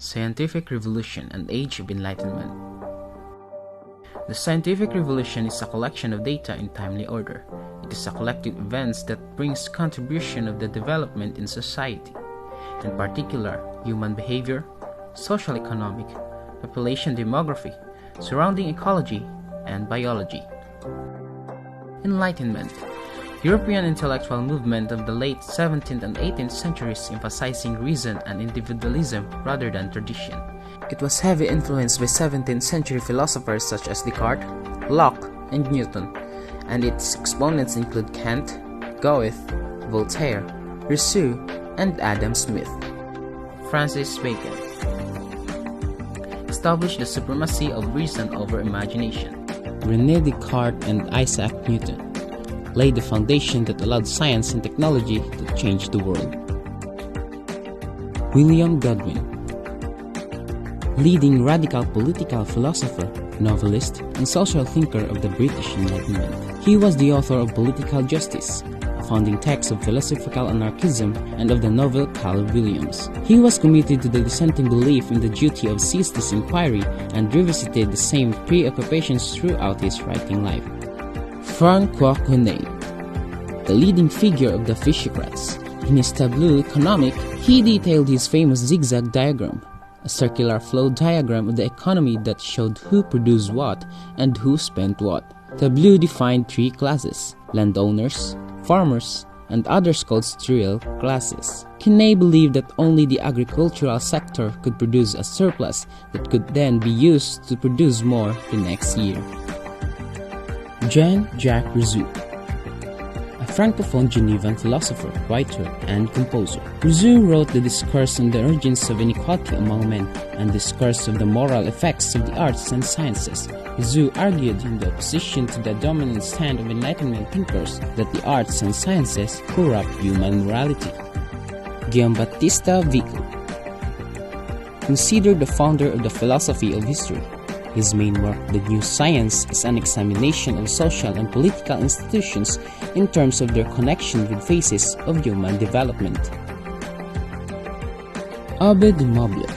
Scientific Revolution and Age of Enlightenment. The scientific revolution is a collection of data in timely order. It is a collective event that brings contribution of the development in society, in particular human behavior, social economic, population demography, surrounding ecology, and biology. Enlightenment. European intellectual movement of the late 17th and 18th centuries emphasizing reason and individualism rather than tradition. It was heavily influenced by 17th century philosophers such as Descartes, Locke, and Newton, and its exponents include Kant, Goethe, Voltaire, Rousseau, and Adam Smith. Francis Bacon established the supremacy of reason over imagination. René Descartes and Isaac Newton laid the foundation that allowed science and technology to change the world. William Godwin, leading radical political philosopher, novelist, and social thinker of the British Enlightenment. He was the author of Political Justice, a founding text of philosophical anarchism, and of the novel Caleb Williams. He was committed to the dissenting belief in the duty of ceaseless inquiry and revisited the same preoccupations throughout his writing life. Francois Corneille, the leading figure of the Physiocrats. In his tableau économique, he detailed his famous zigzag diagram, a circular flow diagram of the economy that showed who produced what and who spent what. Tableau defined three classes: landowners, farmers, and others called sterile classes. Corneille believed that only the agricultural sector could produce a surplus that could then be used to produce more the next year. Jean-Jacques Rousseau, a Francophone Genevan philosopher, writer, and composer. Rousseau wrote the Discourse on the Origins of Inequality Among Men and Discourse of the Moral Effects of the Arts and Sciences. Rousseau argued in the opposition to the dominant stand of Enlightenment thinkers that the arts and sciences corrupt human morality. Guillaume Battista Vico, considered the founder of the philosophy of history. His main work, The New Science, is an examination of social and political institutions in terms of their connection with phases of human development. Abbe de Mably,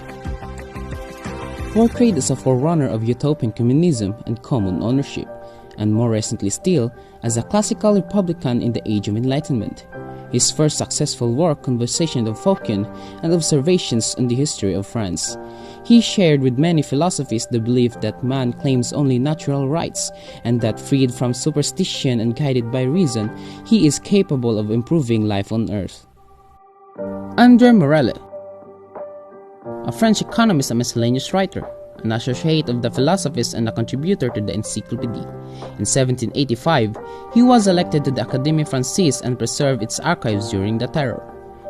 portrayed as a forerunner of utopian communism and common ownership, and more recently still, as a classical republican in the Age of Enlightenment. His first successful work, Conversation of Fouquet, and Observations on the History of France. He shared with many philosophies the belief that man claims only natural rights, and that freed from superstition and guided by reason, he is capable of improving life on earth. André Morel, a French economist and miscellaneous writer, an associate of the philosophies and a contributor to the Encyclopédie. In 1785, he was elected to the Académie Française and preserved its archives during the Terror.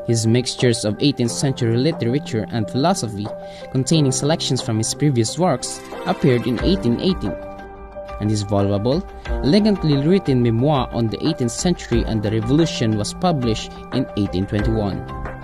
His mixtures of 18th century literature and philosophy, containing selections from his previous works, appeared in 1818, and his valuable, elegantly written memoir on the 18th century and the Revolution was published in 1821.